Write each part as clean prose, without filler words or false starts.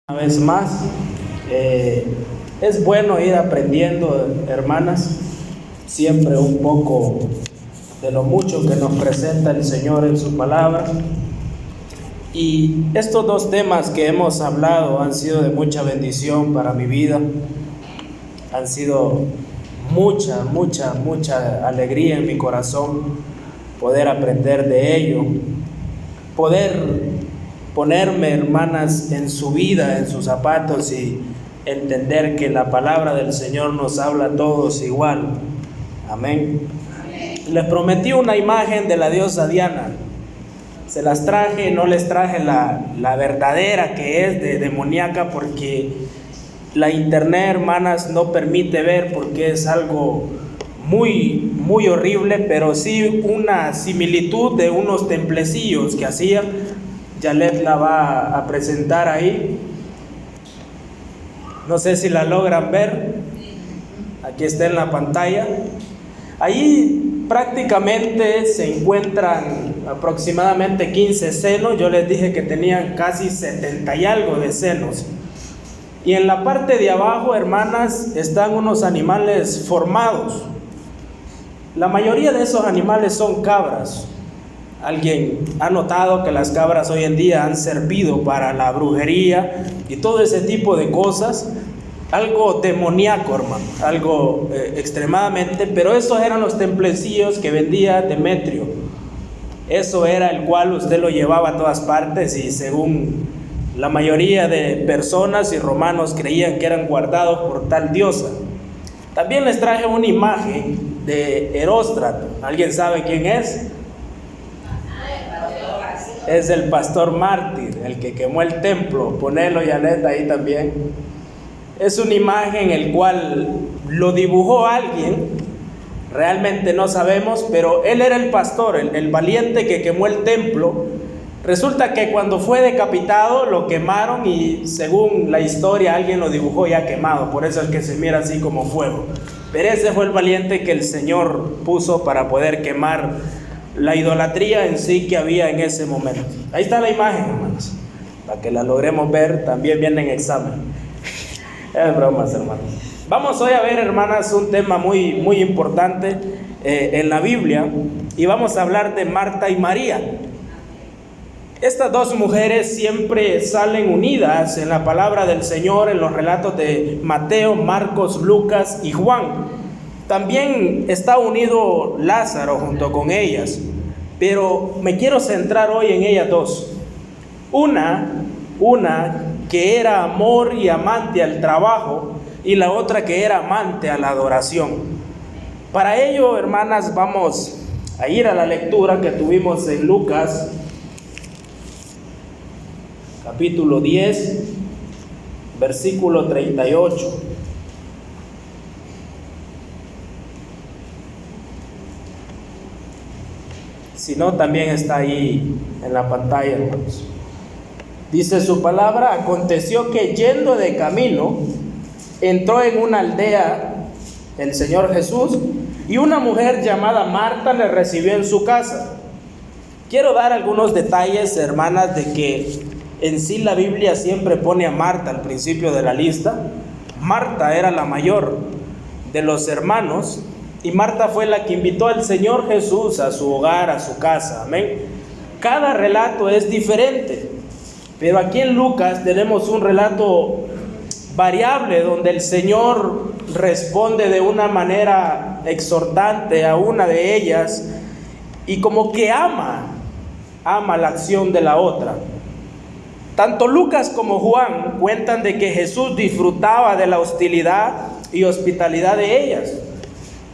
Una vez más, es bueno ir aprendiendo, hermanas, siempre un poco de lo mucho que nos presenta el Señor en su palabra. Y estos dos temas que hemos hablado han sido de mucha bendición para mi vida, han sido mucha alegría en mi corazón poder aprender de ello, poder ponerme, hermanas, en su vida, en sus zapatos y entender que la palabra del Señor nos habla a todos igual. Amén. Les prometí una imagen de la diosa Diana. Se las traje, no les traje la verdadera que es demoníaca, porque la internet, hermanas, no permite ver, porque es algo muy horrible, pero sí una similitud de unos templecillos que hacían. Yalet la va a presentar ahí. No sé si la logran ver. Aquí está en la pantalla. Ahí prácticamente se encuentran aproximadamente 15 senos. Yo les dije que tenían casi 70 y algo de senos. Y en la parte de abajo, hermanas, están unos animales formados. La mayoría de esos animales son cabras. ¿Alguien ha notado que las cabras hoy en día han servido para la brujería y todo ese tipo de cosas? Algo demoníaco, hermano, algo extremadamente, pero esos eran los templecillos que vendía Demetrio. Eso era el cual usted lo llevaba a todas partes, y según la mayoría de personas y romanos creían que eran guardados por tal diosa. También les traje una imagen de Heróstrato. ¿Alguien sabe quién es? Es el pastor mártir, el que quemó el templo. Ponelo, Yanet, ahí también. Es una imagen el cual lo dibujó alguien, realmente no sabemos, pero él era el pastor, el valiente que quemó el templo. Resulta que cuando fue decapitado lo quemaron, y según la historia alguien lo dibujó ya quemado, por eso es que se mira así como fuego. Pero ese fue el valiente que el Señor puso para poder quemar la idolatría en sí que había en ese momento. Ahí está la imagen, hermanos, para que la logremos ver. También viene en examen. Es bromas, hermanos. Vamos hoy a ver, hermanas, un tema muy importante en la Biblia, y vamos a hablar de Marta y María. Estas dos mujeres siempre salen unidas en la palabra del Señor, en los relatos de Mateo, Marcos, Lucas y Juan. También está unido Lázaro junto con ellas, pero me quiero centrar hoy en ellas dos. Una que era amor y amante al trabajo, y la otra que era amante a la adoración. Para ello, hermanas, vamos a ir a la lectura que tuvimos en Lucas, capítulo 10, versículo 38. Si no, también está ahí en la pantalla, hermanos. Dice su palabra: aconteció que yendo de camino, entró en una aldea el Señor Jesús, y una mujer llamada Marta le recibió en su casa. Quiero dar algunos detalles, hermanas, de que en sí la Biblia siempre pone a Marta al principio de la lista. Marta era la mayor de los hermanos, y Marta fue la que invitó al Señor Jesús a su hogar, a su casa. Amén. Cada relato es diferente, pero aquí en Lucas tenemos un relato variable, donde el Señor responde de una manera exhortante a una de ellas, y como que ama la acción de la otra. Tanto Lucas como Juan cuentan de que Jesús disfrutaba de la hostilidad y hospitalidad de ellas.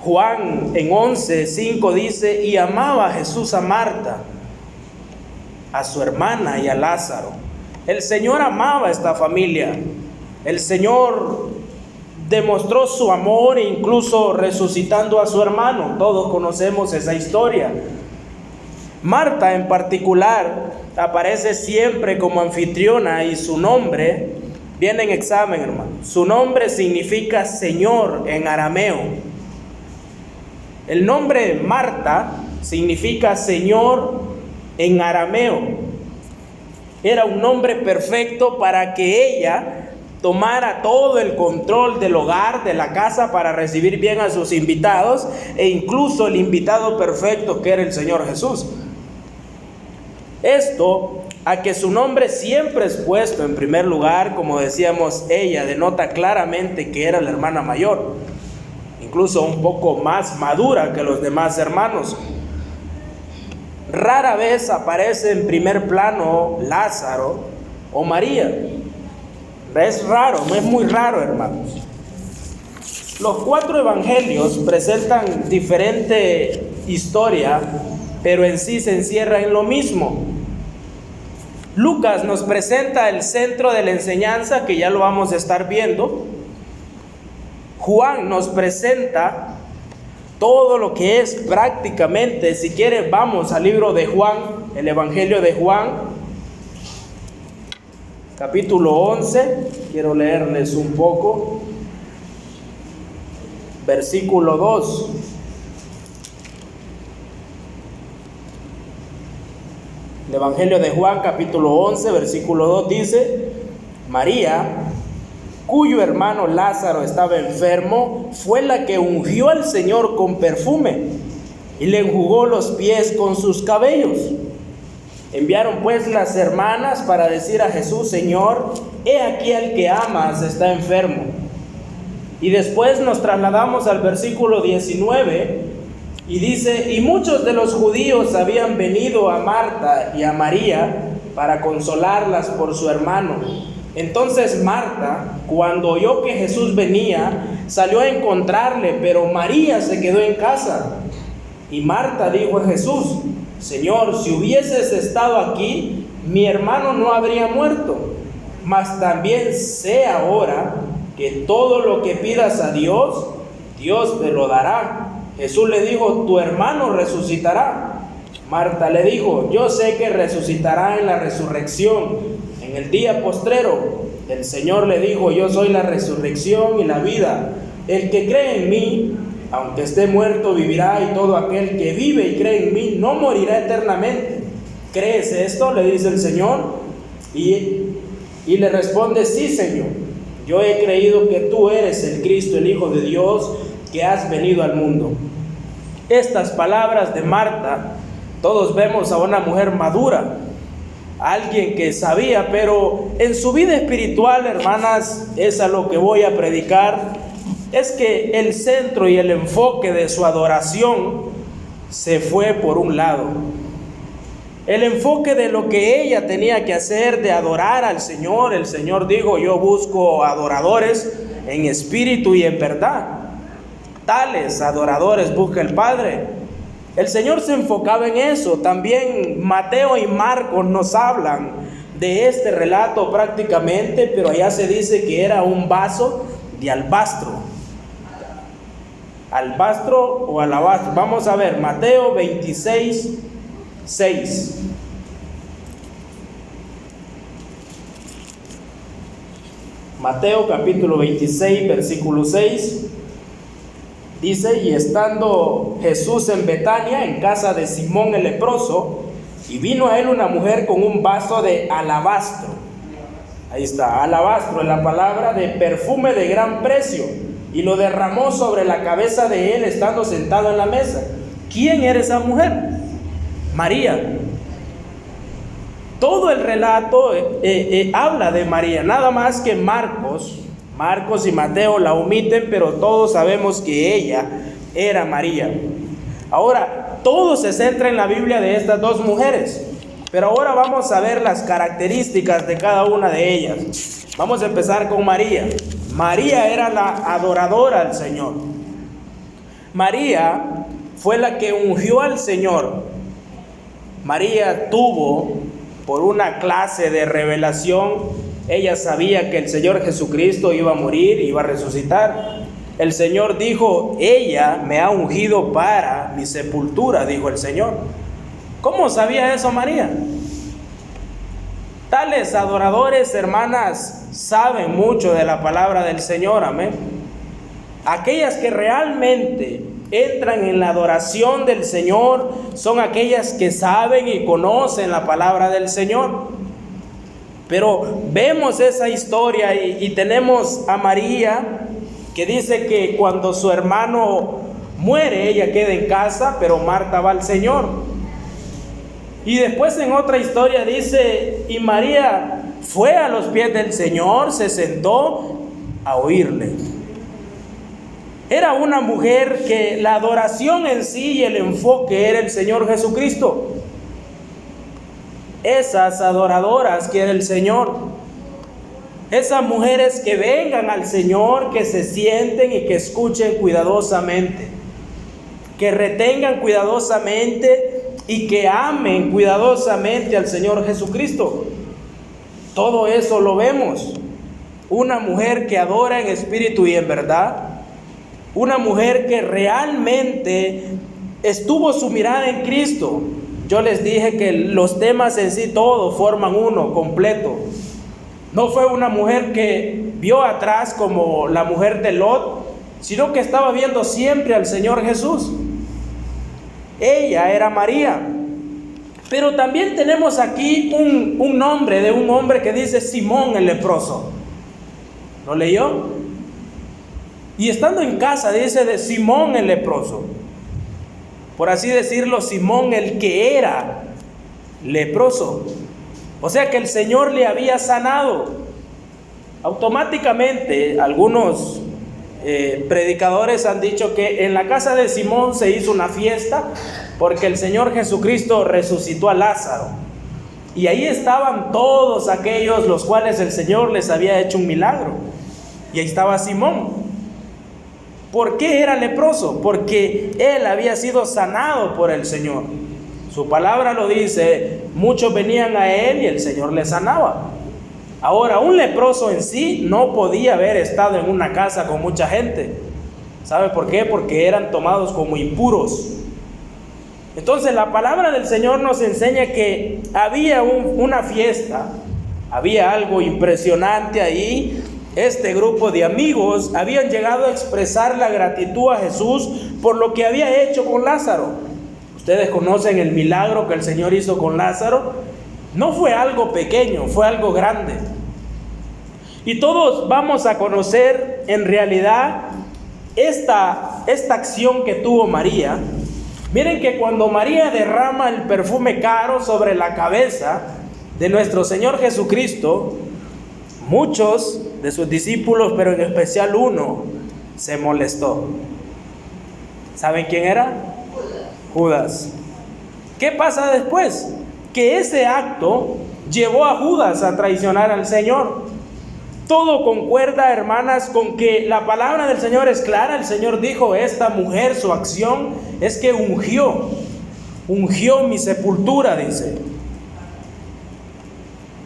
Juan en 11:5 dice: y amaba a Jesús a Marta, a su hermana y a Lázaro. El Señor amaba a esta familia. El Señor demostró su amor, incluso resucitando a su hermano. Todos conocemos esa historia. Marta en particular aparece siempre como anfitriona, y su nombre viene en examen, hermano. Su nombre significa Señor en arameo. El nombre Marta significa Señor en arameo. era un hombre perfecto para que ella tomara todo el control del hogar, de la casa, para recibir bien a sus invitados, e incluso el invitado perfecto que era el Señor Jesús. Esto, a que su nombre siempre es puesto en primer lugar, como decíamos, ella denota claramente que era la hermana mayor, incluso un poco más madura que los demás hermanos. Rara vez aparece en primer plano Lázaro o María. Es raro, es muy raro, hermanos. Los 4 evangelios presentan diferente historia, pero en sí se encierra en lo mismo. Lucas nos presenta el centro de la enseñanza, que ya lo vamos a estar viendo. Juan nos presenta todo lo que es prácticamente, si quiere, vamos al libro de Juan, el Evangelio de Juan, capítulo 11, quiero leerles un poco, versículo 2. El Evangelio de Juan, capítulo 11, versículo 2 dice: María, cuyo hermano Lázaro estaba enfermo, fue la que ungió al Señor con perfume y le enjugó los pies con sus cabellos. Enviaron pues las hermanas para decir a Jesús: Señor, he aquí al que amas está enfermo. Y después nos trasladamos al versículo 19 y dice: y muchos de los judíos habían venido a Marta y a María para consolarlas por su hermano. Entonces Marta, cuando oyó que Jesús venía, salió a encontrarle, pero María se quedó en casa. Y Marta dijo a Jesús: Señor, si hubieses estado aquí, mi hermano no habría muerto. Mas también sé ahora que todo lo que pidas a Dios, Dios te lo dará. Jesús le dijo: tu hermano resucitará. Marta le dijo: yo sé que resucitará en la resurrección, en el día postrero. El Señor le dijo: yo soy la resurrección y la vida. El que cree en mí, aunque esté muerto, vivirá, y todo aquel que vive y cree en mí no morirá eternamente. ¿Crees esto?, le dice el Señor. Y le responde: sí, Señor, yo he creído que tú eres el Cristo, el Hijo de Dios, que has venido al mundo. Estas palabras de Marta, todos vemos a una mujer madura, alguien que sabía, pero en su vida espiritual, hermanas, es a lo que voy a predicar, es que el centro y el enfoque de su adoración se fue por un lado. El enfoque de lo que ella tenía que hacer, de adorar al Señor. El Señor dijo: yo busco adoradores en espíritu y en verdad. Tales adoradores busca el Padre. El Señor se enfocaba en eso. También Mateo y Marcos nos hablan de este relato prácticamente, pero allá se dice que era un vaso de albastro. Albastro o alabastro. Vamos a ver, Mateo 26, 6. Mateo capítulo 26, versículo 6. Dice: y estando Jesús en Betania, en casa de Simón el leproso, y vino a él una mujer con un vaso de alabastro. Ahí está, alabastro es la palabra, de perfume de gran precio, y lo derramó sobre la cabeza de él estando sentado en la mesa. ¿Quién era esa mujer? María. Todo el relato habla de María, nada más que Marcos y Mateo la omiten, pero todos sabemos que ella era María. Ahora, todo se centra en la Biblia de estas dos mujeres, pero ahora vamos a ver las características de cada una de ellas. Vamos a empezar con María. María era la adoradora al Señor. María fue la que ungió al Señor. María tuvo, por una clase de revelación, ella sabía que el Señor Jesucristo iba a morir, iba a resucitar. El Señor dijo: ella me ha ungido para mi sepultura, dijo el Señor. ¿Cómo sabía eso María? Tales adoradores, hermanas, saben mucho de la palabra del Señor, amén. Aquellas que realmente entran en la adoración del Señor son aquellas que saben y conocen la palabra del Señor. Pero vemos esa historia y tenemos a María que dice que cuando su hermano muere, ella queda en casa, pero Marta va al Señor. Y después en otra historia dice, y María fue a los pies del Señor, se sentó a oírle. Era una mujer que la adoración en sí y el enfoque era el Señor Jesucristo. Esas adoradoras quiere el Señor. Esas mujeres que vengan al Señor, que se sienten y que escuchen cuidadosamente, que retengan cuidadosamente y que amen cuidadosamente al Señor Jesucristo. Todo eso lo vemos. Una mujer que adora en espíritu y en verdad. Una mujer que realmente estuvo su mirada en Cristo. Yo les dije que los temas en sí todos forman uno completo. No fue una mujer que vio atrás como la mujer de Lot, sino que estaba viendo siempre al Señor Jesús. Ella era María. Pero también tenemos aquí un nombre de un hombre que dice Simón el leproso. ¿Lo leyó? Y estando en casa dice de Simón el leproso. Por así decirlo, Simón el que era leproso. O sea que el Señor le había sanado. Automáticamente algunos predicadores han dicho que en la casa de Simón se hizo una fiesta porque el Señor Jesucristo resucitó a Lázaro. Y ahí estaban todos aquellos los cuales el Señor les había hecho un milagro. Y ahí estaba Simón. ¿Por qué era leproso? Porque él había sido sanado por el Señor. Su palabra lo dice, muchos venían a él y el Señor les sanaba. Ahora, un leproso en sí no podía haber estado en una casa con mucha gente. ¿Sabe por qué? Porque eran tomados como impuros. Entonces la palabra del Señor nos enseña que había una fiesta, había algo impresionante ahí. Este grupo de amigos habían llegado a expresar la gratitud a Jesús por lo que había hecho con Lázaro. Ustedes conocen el milagro que el Señor hizo con Lázaro. No fue algo pequeño, fue algo grande. Y todos vamos a conocer en realidad esta acción que tuvo María. Miren que cuando María derrama el perfume caro sobre la cabeza de nuestro Señor Jesucristo, muchos de sus discípulos, pero en especial uno, se molestó. ¿Saben quién era? Judas. ¿Qué pasa después? Que ese acto llevó a Judas a traicionar al Señor. Todo concuerda, hermanas, con que la palabra del Señor es clara. El Señor dijo, esta mujer, su acción es que ungió mi sepultura, dice.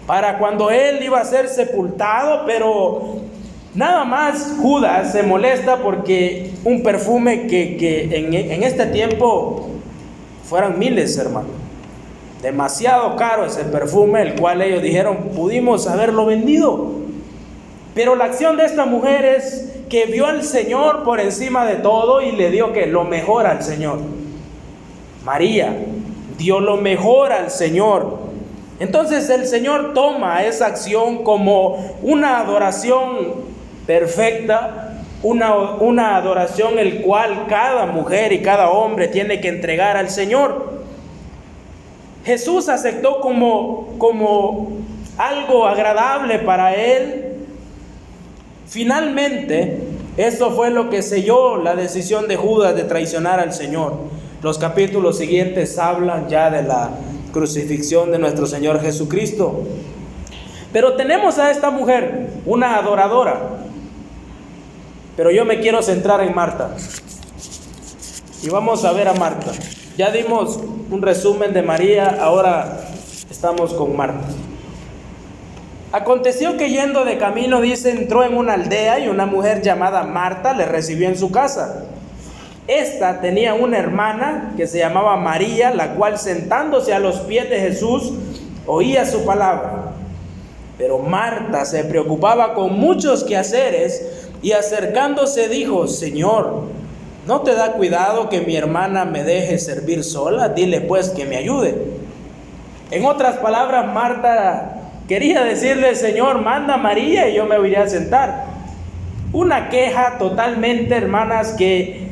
Para cuando él iba a ser sepultado, pero nada más Judas se molesta porque un perfume que en este tiempo fueran miles, hermano. Demasiado caro ese perfume, el cual ellos dijeron, pudimos haberlo vendido. Pero la acción de esta mujer es que vio al Señor por encima de todo y le dio que lo mejor al Señor. María dio lo mejor al Señor. Entonces el Señor toma esa acción como una adoración perfecta, una adoración el cual cada mujer y cada hombre tiene que entregar al Señor. Jesús aceptó como algo agradable para él. Finalmente, esto fue lo que selló la decisión de Judas de traicionar al Señor. Los capítulos siguientes hablan ya de la crucifixión de nuestro Señor Jesucristo. Pero tenemos a esta mujer, una adoradora. Pero yo me quiero centrar en Marta. Y vamos a ver a Marta. Ya dimos un resumen de María, ahora estamos con Marta. Aconteció que yendo de camino, dice, entró en una aldea y una mujer llamada Marta le recibió en su casa. Esta tenía una hermana que se llamaba María, la cual sentándose a los pies de Jesús, oía su palabra. Pero Marta se preocupaba con muchos quehaceres y acercándose dijo, Señor, ¿no te da cuidado que mi hermana me deje servir sola? Dile pues que me ayude. En otras palabras, Marta Quería decirle: Señor, manda a María y yo me iré a sentar. Una queja totalmente, hermanas, que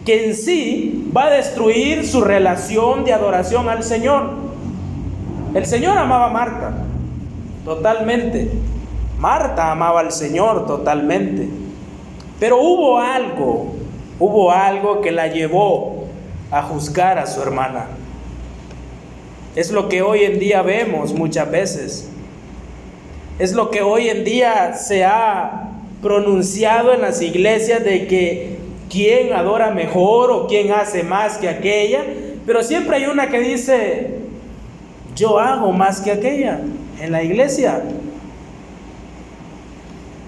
en sí va a destruir su relación de adoración al Señor. El Señor amaba a Marta totalmente. Marta amaba al Señor totalmente. Pero hubo algo que la llevó a juzgar a su hermana. Es lo que hoy en día vemos muchas veces. Es lo que hoy en día se ha pronunciado en las iglesias, de que quién adora mejor o quién hace más que aquella. Pero siempre hay una que dice: yo hago más que aquella en la iglesia.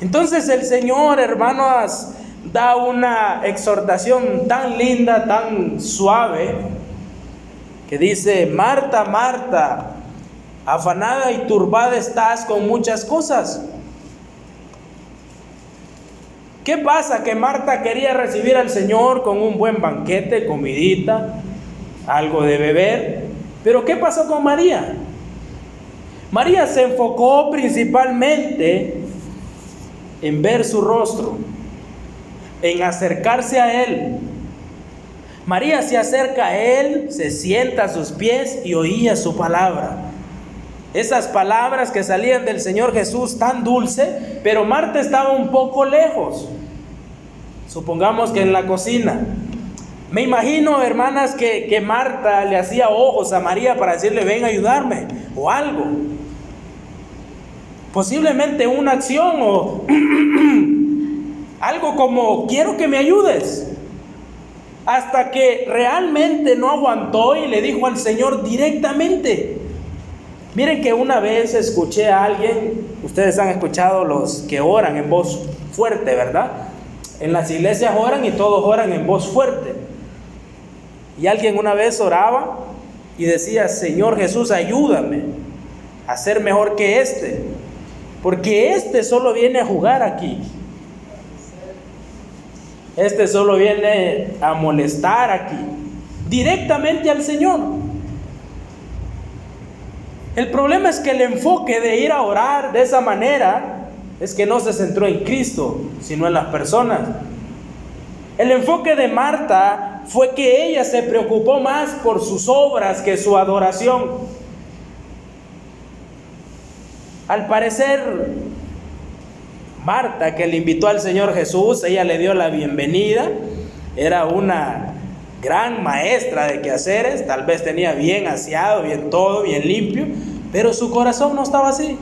Entonces el Señor, hermanos, da una exhortación tan linda, tan suave, que dice: Marta, Marta, afanada y turbada estás con muchas cosas. ¿Qué pasa? Que Marta quería recibir al Señor con un buen banquete, comidita, algo de beber. Pero ¿qué pasó con María? María se enfocó principalmente en ver su rostro, en acercarse a Él. María se acerca a Él, se sienta a sus pies y oía su palabra. Esas palabras que salían del Señor Jesús tan dulce, pero Marta estaba un poco lejos. Supongamos que en la cocina. Me imagino, hermanas, que Marta le hacía ojos a María para decirle: ven a ayudarme, o algo. Posiblemente una acción o algo como: quiero que me ayudes. Hasta que realmente no aguantó y le dijo al Señor directamente. Miren que una vez escuché a alguien, ustedes han escuchado los que oran en voz fuerte, ¿verdad? En las iglesias oran y todos oran en voz fuerte. Y alguien una vez oraba y decía: Señor Jesús, ayúdame a ser mejor que este, porque este solo viene a jugar aquí. Este solo viene a molestar aquí. Directamente al Señor. El problema es que el enfoque de ir a orar de esa manera es que no se centró en Cristo, sino en las personas. El enfoque de Marta fue que ella se preocupó más por sus obras que su adoración. Al parecer, Marta, que le invitó al Señor Jesús, ella le dio la bienvenida. Era una gran maestra de quehaceres, tal vez tenía bien aseado, bien todo, bien limpio, pero su corazón no estaba así.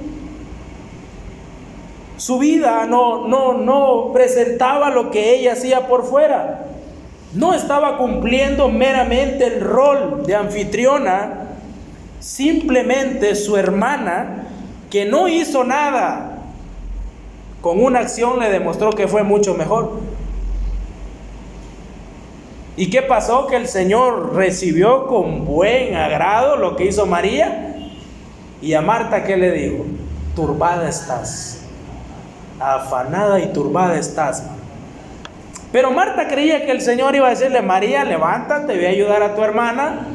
Su vida no presentaba lo que ella hacía por fuera. No estaba cumpliendo meramente el rol de anfitriona. Simplemente su hermana, que no hizo nada, con una acción le demostró que fue mucho mejor. ¿Y qué pasó? Que el Señor recibió con buen agrado lo que hizo María. Y a Marta, ¿qué le dijo? Turbada estás, afanada y turbada estás. Pero Marta creía que el Señor iba a decirle: María, levántate, voy a ayudar a tu hermana,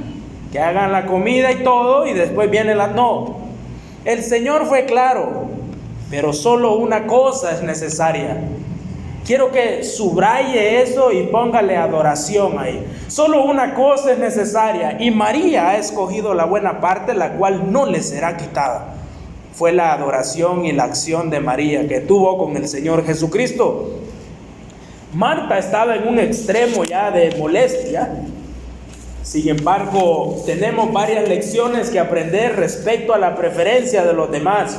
que hagan la comida y todo, y después viene la... No, el Señor fue claro: pero solo una cosa es necesaria. Quiero que subraye eso y póngale adoración ahí. Solo una cosa es necesaria, y María ha escogido la buena parte, la cual no le será quitada. Fue la adoración y la acción de María que tuvo con el Señor Jesucristo. Marta estaba en un extremo ya de molestia. Sin embargo, tenemos varias lecciones que aprender respecto a la preferencia de los demás.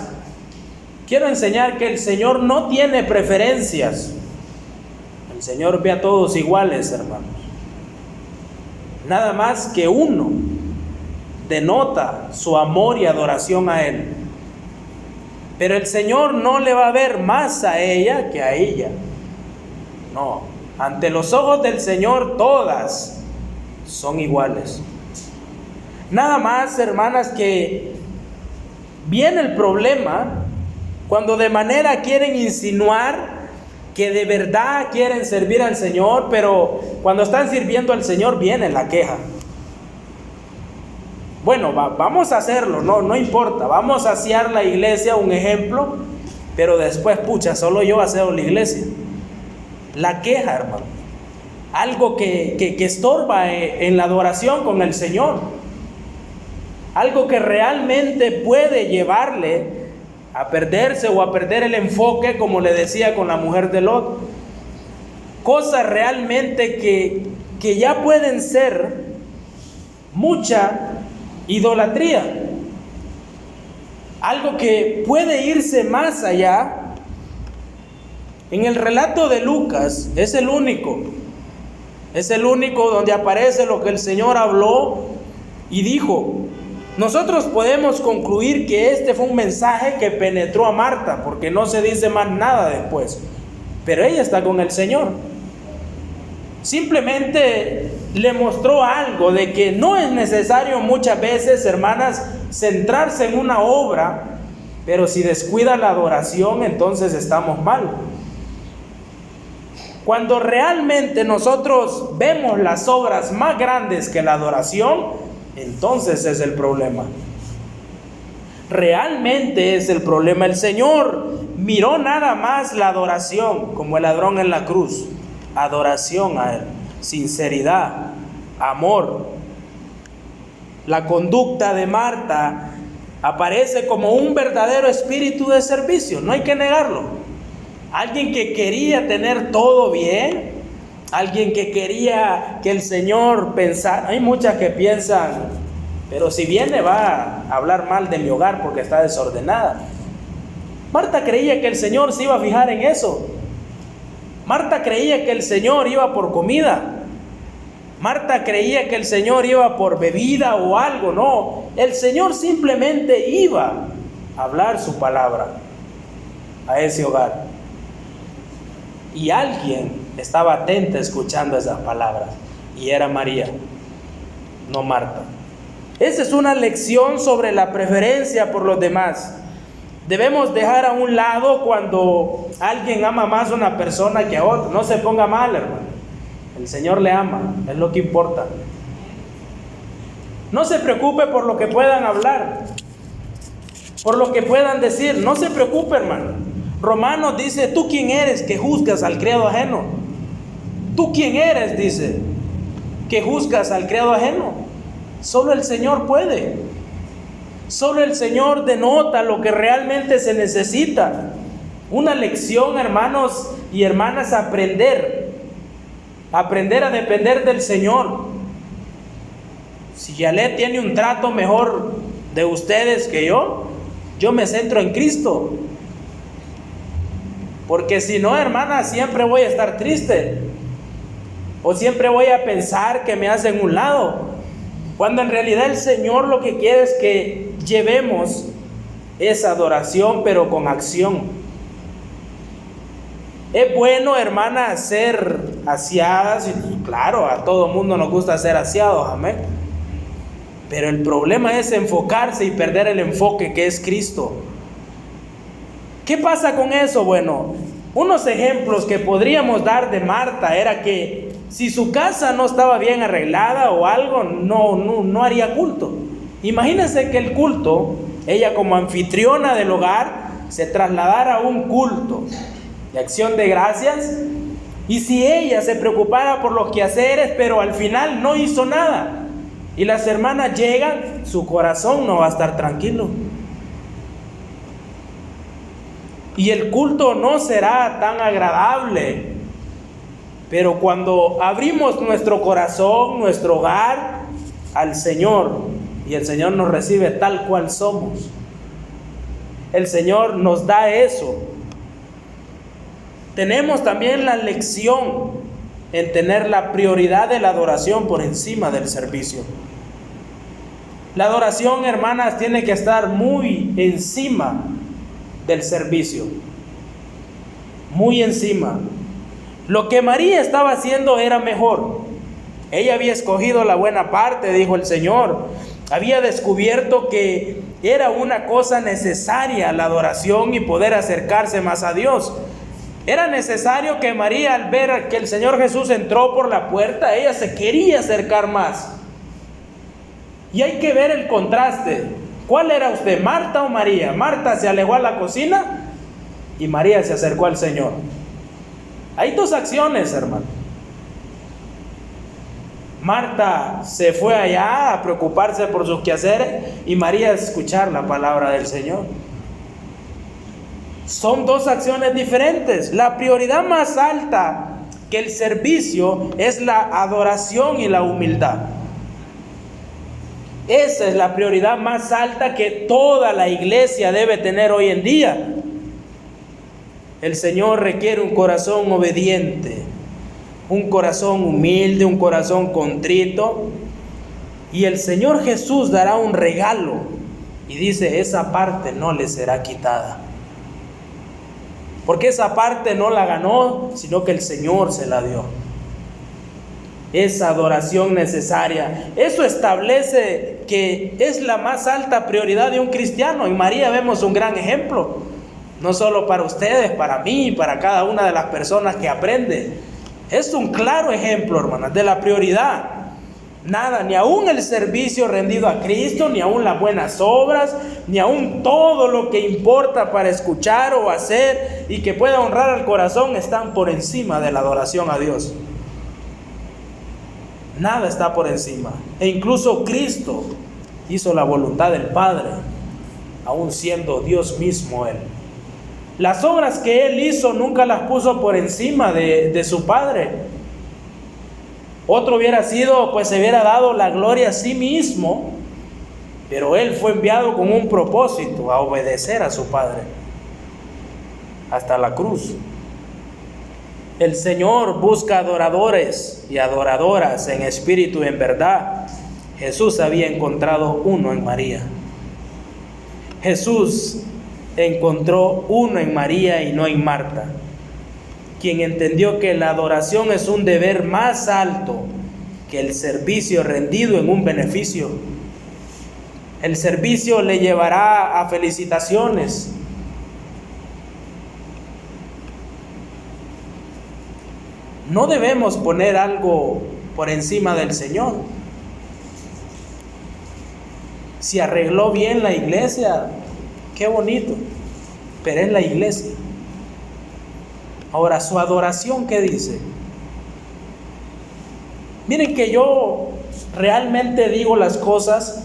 Quiero enseñar que el Señor no tiene preferencias. El Señor ve a todos iguales, hermanos. Nada más que uno denota su amor y adoración a Él. Pero el Señor no le va a ver más a ella que a ella. No, ante los ojos del Señor todas son iguales. Nada más, hermanas, que viene el problema cuando de manera quieren insinuar que de verdad quieren servir al Señor, pero cuando están sirviendo al Señor viene la queja. Bueno, vamos a hacerlo, no importa, vamos a hacer la iglesia un ejemplo, pero después, pucha, solo yo haceo la iglesia. La queja, hermano, algo que estorba en la adoración con el Señor, algo que realmente puede llevarle a perderse o a perder el enfoque, como le decía con la mujer de Lot. Cosas realmente que ya pueden ser mucha idolatría, algo que puede irse más allá. En el relato de Lucas es el único donde aparece lo que el Señor habló y dijo. Nosotros podemos concluir que este fue un mensaje que penetró a Marta, porque no se dice más nada después, pero ella está con el Señor. Simplemente le mostró algo de que no es necesario muchas veces, hermanas, centrarse en una obra, pero si descuida la adoración, entonces estamos mal. Cuando realmente nosotros vemos las obras más grandes que la adoración, entonces es el problema. Realmente es el problema. El Señor miró nada más la adoración, como el ladrón en la cruz. Adoración a Él, sinceridad, amor. La conducta de Marta aparece como un verdadero espíritu de servicio, no hay que negarlo. Alguien que quería tener todo bien, alguien que quería que el Señor pensara. Hay muchas que piensan, pero si viene va a hablar mal de mi hogar porque está desordenada. Marta creía que el Señor se iba a fijar en eso. Marta creía que el Señor iba por comida. Marta creía que el Señor iba por bebida o algo. No, el Señor simplemente iba a hablar su palabra a ese hogar. Y alguien estaba atenta escuchando esas palabras, y era María, no Marta. Esa es una lección sobre la preferencia por los demás. Debemos dejar a un lado cuando alguien ama más a una persona que a otra. No se ponga mal, hermano. El Señor le ama, es lo que importa. No se preocupe por lo que puedan hablar, por lo que puedan decir. No se preocupe, hermano. Romanos dice: ¿tú quién eres que juzgas al criado ajeno? ¿Tú quién eres, dice, que juzgas al criado ajeno? Solo el Señor puede. Solo el Señor denota lo que realmente se necesita. Una lección, hermanos y hermanas, aprender a depender del Señor. Si Yalet tiene un trato mejor de ustedes que yo me centro en Cristo. Porque si no, hermana, siempre voy a estar triste, o siempre voy a pensar que me hacen un lado, cuando en realidad el Señor lo que quiere es que llevemos esa adoración, pero con acción. Es bueno, hermana, ser aseadas, y claro, a todo mundo nos gusta ser aseados, amén. Pero el problema es enfocarse y perder el enfoque que es Cristo. ¿Qué pasa con eso? Bueno, unos ejemplos que podríamos dar de Marta era que si su casa no estaba bien arreglada o algo, no haría culto. Imagínense que el culto, ella como anfitriona del hogar, se trasladara a un culto de acción de gracias, y si ella se preocupara por los quehaceres, pero al final no hizo nada, y las hermanas llegan, su corazón no va a estar tranquilo. Y el culto no será tan agradable. Pero cuando abrimos nuestro corazón, nuestro hogar al Señor, y el Señor nos recibe tal cual somos, el Señor nos da eso. Tenemos también la lección en tener la prioridad de la adoración por encima del servicio. La adoración, hermanas, tiene que estar muy encima del servicio, muy encima. Lo que María estaba haciendo era mejor. Ella había escogido la buena parte, dijo el Señor. Había descubierto que era una cosa necesaria la adoración y poder acercarse más a Dios. Era necesario que María, al ver que el Señor Jesús entró por la puerta, ella se quería acercar más. Y hay que ver el contraste. ¿Cuál era usted, Marta o María? Marta se alejó a la cocina y María se acercó al Señor. Hay dos acciones, hermano. Marta se fue allá a preocuparse por sus quehaceres y María a escuchar la palabra del Señor. Son dos acciones diferentes. La prioridad más alta que el servicio es la adoración y la humildad. Esa es la prioridad más alta que toda la iglesia debe tener hoy en día. El Señor requiere un corazón obediente, un corazón humilde, un corazón contrito. Y el Señor Jesús dará un regalo y dice, esa parte no le será quitada. Porque esa parte no la ganó, sino que el Señor se la dio. Esa adoración necesaria. Eso establece que es la más alta prioridad de un cristiano. En María vemos un gran ejemplo. No solo para ustedes, para mí, para cada una de las personas que aprende. Es un claro ejemplo, hermanas, de la prioridad. Nada, ni aún el servicio rendido a Cristo, ni aún las buenas obras, ni aún todo lo que importa para escuchar o hacer y que pueda honrar al corazón están por encima de la adoración a Dios. Nada está por encima. E incluso Cristo hizo la voluntad del Padre, aún siendo Dios mismo Él. Las obras que Él hizo nunca las puso por encima de su Padre. Otro hubiera sido, pues se hubiera dado la gloria a sí mismo, pero Él fue enviado con un propósito, a obedecer a su Padre, hasta la cruz. El Señor busca adoradores y adoradoras en espíritu y en verdad. Jesús había encontrado uno en María. Jesús encontró uno en María y no en Marta, quien entendió que la adoración es un deber más alto que el servicio rendido en un beneficio. El servicio le llevará a felicitaciones. No debemos poner algo por encima del Señor. Si arregló bien la iglesia, qué bonito, pero es la iglesia. Ahora, su adoración, ¿qué dice? Miren que yo realmente digo las cosas,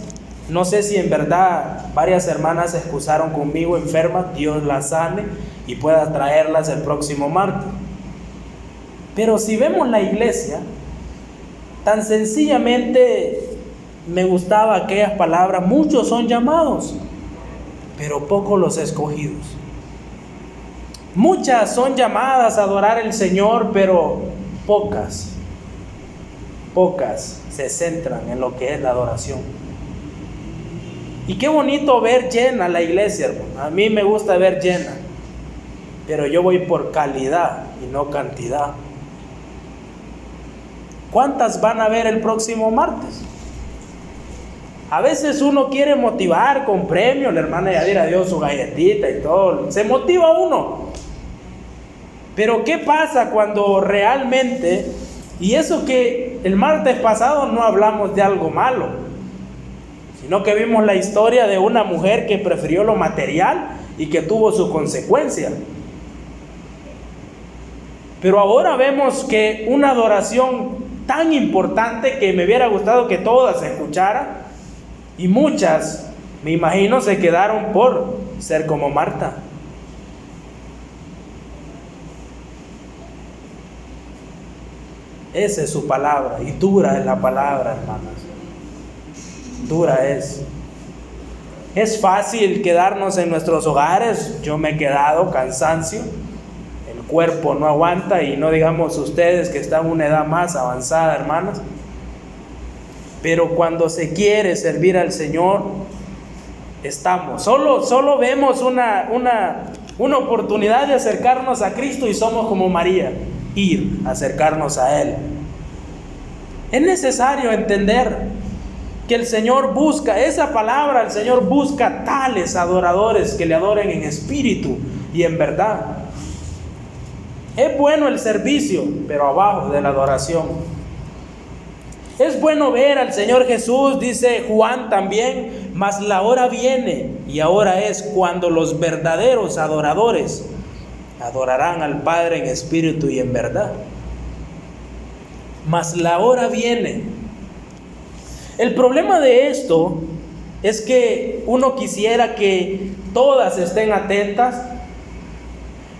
no sé si en verdad varias hermanas se excusaron conmigo enfermas, Dios las sane y pueda traerlas el próximo martes. Pero si vemos la iglesia, tan sencillamente me gustaba aquellas palabras, muchos son llamados, pero pocos los escogidos. Muchas son llamadas a adorar al Señor, pero pocas se centran en lo que es la adoración. Y qué bonito ver llena la iglesia, hermano. A mí me gusta ver llena, pero yo voy por calidad y no cantidad. ¿Cuántas van a ver el próximo martes? A veces uno quiere motivar con premios, la hermana Yadira dio su galletita y todo, se motiva uno. Pero ¿qué pasa cuando realmente, y eso que el martes pasado no hablamos de algo malo, sino que vimos la historia de una mujer que prefirió lo material y que tuvo su consecuencia? Pero ahora vemos que una adoración tan importante que me hubiera gustado que todas se escucharan, y muchas, me imagino, se quedaron por ser como Marta. Esa es su palabra, y dura es la palabra, hermanas. Dura es. Es fácil quedarnos en nuestros hogares. Yo me he quedado, cansancio. El cuerpo no aguanta, y no digamos ustedes que están en una edad más avanzada, hermanas. Pero cuando se quiere servir al Señor, estamos. Solo vemos una oportunidad de acercarnos a Cristo y somos como María, ir, acercarnos a Él. Es necesario entender que el Señor busca, esa palabra, el Señor busca tales adoradores que le adoren en espíritu y en verdad. Es bueno el servicio, pero abajo de la adoración. Es bueno ver al Señor Jesús, dice Juan también, mas la hora viene y ahora es cuando los verdaderos adoradores adorarán al Padre en espíritu y en verdad. Mas la hora viene. El problema de esto es que uno quisiera que todas estén atentas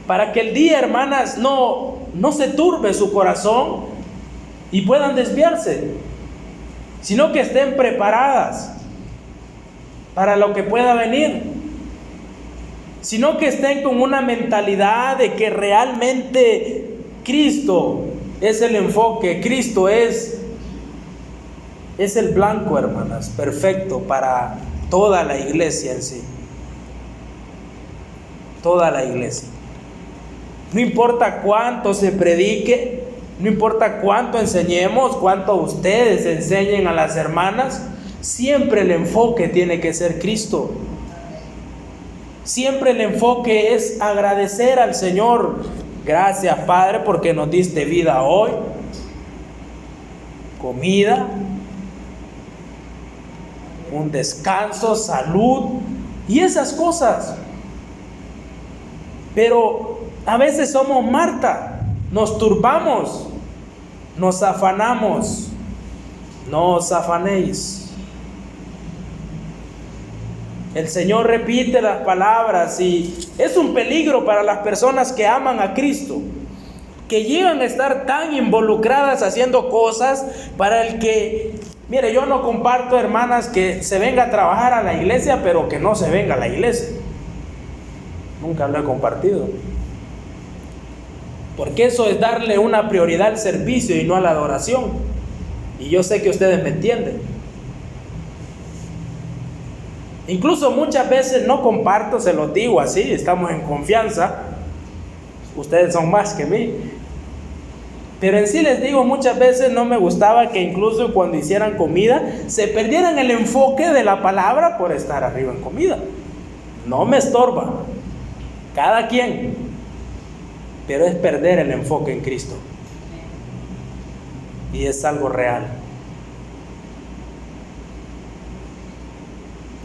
para que el día, hermanas, no se turbe su corazón y puedan desviarse, sino que estén preparadas para lo que pueda venir, sino que estén con una mentalidad de que realmente Cristo es el enfoque, Cristo es el blanco, hermanas, perfecto para toda la iglesia en sí, toda la iglesia. No importa cuánto se predique, no importa cuánto enseñemos, cuánto ustedes enseñen a las hermanas, siempre el enfoque tiene que ser Cristo. Siempre el enfoque es agradecer al Señor. Gracias, Padre, porque nos diste vida hoy, comida, un descanso, salud y esas cosas. Pero a veces somos Marta, nos turbamos, nos afanamos. No os afanéis. El Señor repite las palabras y es un peligro para las personas que aman a Cristo, que llegan a estar tan involucradas haciendo cosas para el que, mire, yo no comparto, hermanas, que se venga a trabajar a la iglesia, pero que no se venga a la iglesia. Nunca lo he compartido. Porque eso es darle una prioridad al servicio y no a la adoración. Y yo sé que ustedes me entienden. Incluso muchas veces no comparto, se los digo así, estamos en confianza. Ustedes son más que mí. Pero en sí les digo, muchas veces no me gustaba que incluso cuando hicieran comida se perdieran el enfoque de la palabra por estar arriba en comida. No me estorba, cada quien, pero es perder el enfoque en Cristo. Y es algo real.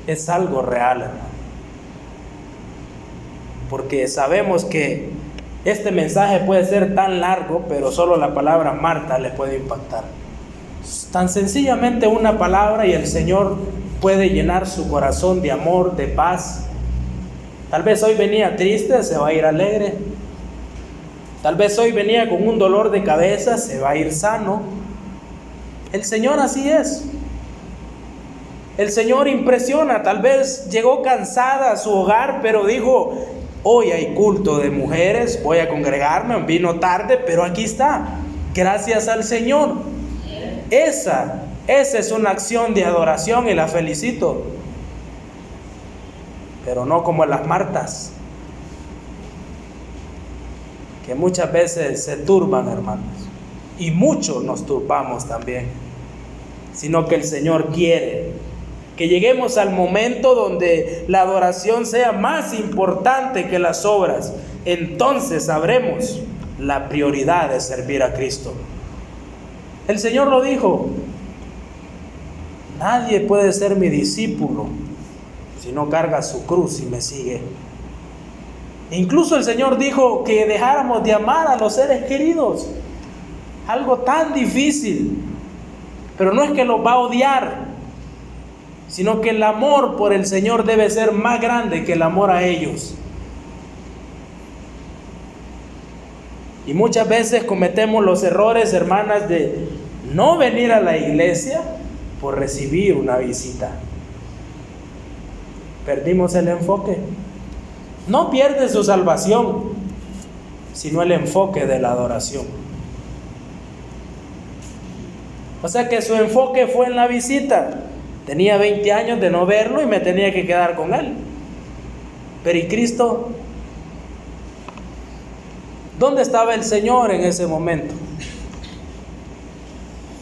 Es algo real, hermano. Porque sabemos que este mensaje puede ser tan largo, pero solo la palabra Marta le puede impactar. Tan sencillamente una palabra y el Señor puede llenar su corazón de amor, de paz. Tal vez hoy venía triste, se va a ir alegre. Tal vez hoy venía con un dolor de cabeza, se va a ir sano. El Señor así es. El Señor impresiona. Tal vez llegó cansada a su hogar, pero dijo: hoy hay culto de mujeres, voy a congregarme, vino tarde, pero aquí está. Gracias al Señor. Esa es una acción de adoración y la felicito. Pero no como las Martas, que muchas veces se turban, hermanos. Y muchos nos turbamos también. Sino que el Señor quiere que lleguemos al momento donde la adoración sea más importante que las obras. Entonces sabremos la prioridad de servir a Cristo. El Señor lo dijo: nadie puede ser mi discípulo si no carga su cruz y me sigue. Incluso el Señor dijo que dejáramos de amar a los seres queridos. Algo tan difícil. Pero no es que los va a odiar, sino que el amor por el Señor debe ser más grande que el amor a ellos. Y muchas veces cometemos los errores, hermanas, de no venir a la iglesia por recibir una visita. Perdimos el enfoque. No pierde su salvación, sino el enfoque de la adoración. O sea que su enfoque fue en la visita. Tenía 20 años de no verlo y me tenía que quedar con él. Pero ¿y Cristo? ¿Dónde estaba el Señor en ese momento?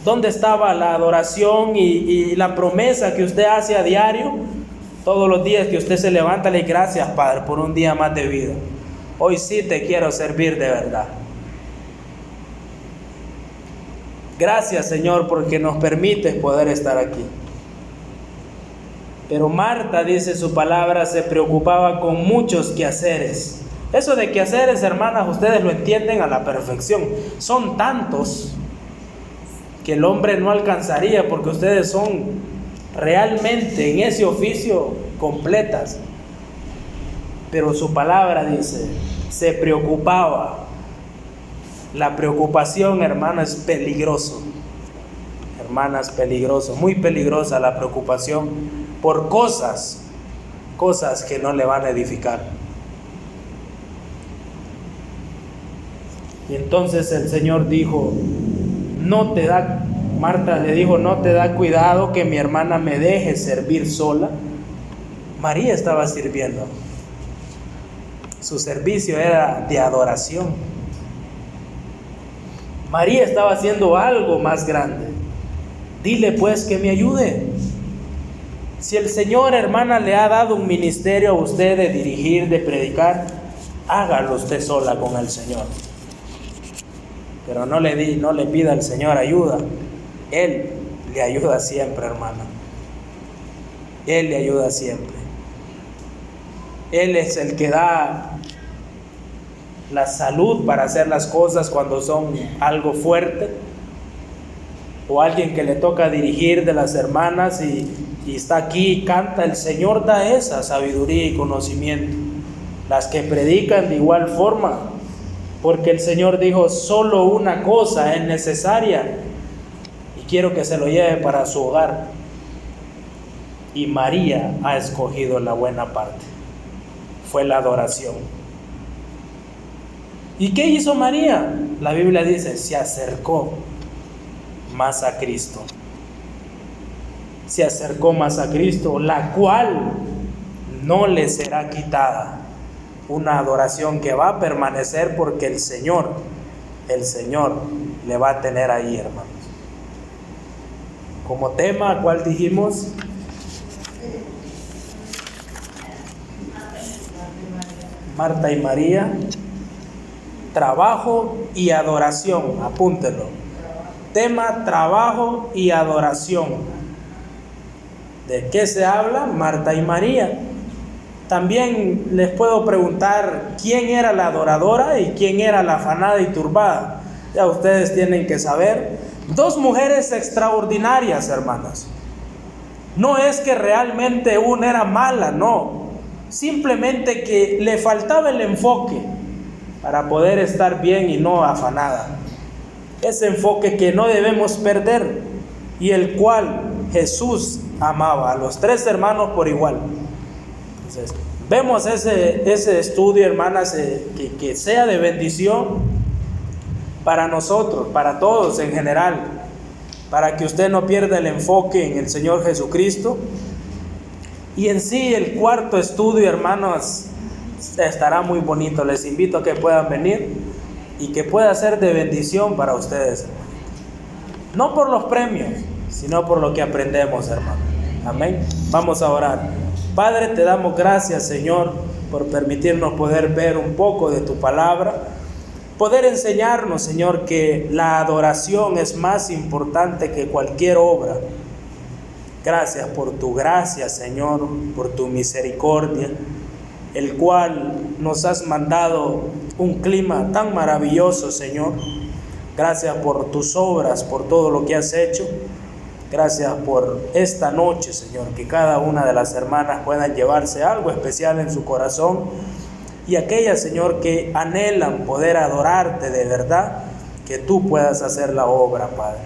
¿Dónde estaba la adoración y la promesa que usted hace a diario? Todos los días que usted se levanta, le dice: gracias, Padre, por un día más de vida. Hoy sí te quiero servir de verdad. Gracias, Señor, porque nos permites poder estar aquí. Pero Marta, dice su palabra, se preocupaba con muchos quehaceres. Eso de quehaceres, hermanas, ustedes lo entienden a la perfección. Son tantos que el hombre no alcanzaría, porque ustedes son realmente en ese oficio completas. Pero su palabra dice, se preocupaba. La preocupación, hermana, es peligroso. Hermanas, peligroso, muy peligrosa la preocupación por cosas que no le van a edificar. Y entonces el Señor dijo, Marta le dijo, no te da cuidado que mi hermana me deje servir sola. María estaba sirviendo. Su servicio era de adoración. María estaba haciendo algo más grande. Dile pues que me ayude. Si el Señor, hermana, le ha dado un ministerio a usted de dirigir, de predicar, hágalo usted sola con el Señor. Pero no le pida al Señor ayuda. Él le ayuda siempre, hermana. Él le ayuda siempre. Él es el que da la salud para hacer las cosas cuando son algo fuerte, o alguien que le toca dirigir de las hermanas y está aquí y canta. El Señor da esa sabiduría y conocimiento. Las que predican de igual forma, porque el Señor dijo, solo una cosa es necesaria y quiero que se lo lleve para su hogar. Y María ha escogido la buena parte, fue la adoración. ¿Y qué hizo María? La Biblia dice, se acercó más a Cristo. Se acercó más a Cristo, la cual no le será quitada. Una adoración que va a permanecer porque el Señor le va a tener ahí, hermanos. Como tema, ¿cuál dijimos? Marta y María. Trabajo y adoración, apúntelo. Tema, trabajo y adoración. ¿De qué se habla? Marta y María. También les puedo preguntar quién era la adoradora y quién era la afanada y turbada. Ya ustedes tienen que saber. Dos mujeres extraordinarias, hermanas. No es que realmente una era mala, no. Simplemente que le faltaba el enfoque para poder estar bien y no afanada. Ese enfoque que no debemos perder y el cual Jesús amaba a los tres hermanos por igual. Entonces, vemos ese estudio, hermanas, que sea de bendición para nosotros, para todos en general, para que usted no pierda el enfoque en el Señor Jesucristo. Y en sí el cuarto estudio, hermanos, estará muy bonito. Les invito a que puedan venir y que pueda ser de bendición para ustedes. No por los premios, sino por lo que aprendemos, hermano. Amén. Vamos a orar. Padre, te damos gracias, Señor, por permitirnos poder ver un poco de tu palabra, poder enseñarnos, Señor, que la adoración es más importante que cualquier obra. Gracias por tu gracia, Señor, por tu misericordia, el cual nos has mandado un clima tan maravilloso, Señor. Gracias por tus obras, por todo lo que has hecho. Gracias por esta noche, Señor, que cada una de las hermanas puedan llevarse algo especial en su corazón, y aquellas, Señor, que anhelan poder adorarte de verdad, que tú puedas hacer la obra, Padre.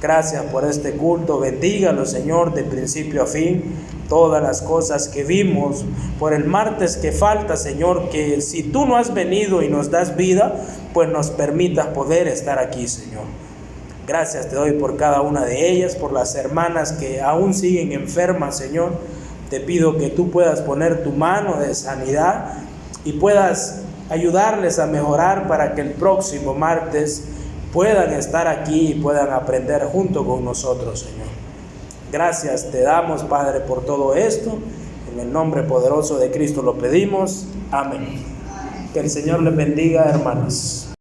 Gracias por este culto. Bendígalo, Señor, de principio a fin. Todas las cosas que vimos por el martes que falta, Señor, que si tú no has venido y nos das vida, pues nos permitas poder estar aquí, Señor. Gracias te doy por cada una de ellas, por las hermanas que aún siguen enfermas, Señor. Te pido que tú puedas poner tu mano de sanidad y puedas ayudarles a mejorar para que el próximo martes puedan estar aquí y puedan aprender junto con nosotros, Señor. Gracias te damos, Padre, por todo esto. En el nombre poderoso de Cristo lo pedimos. Amén. Que el Señor les bendiga, hermanos.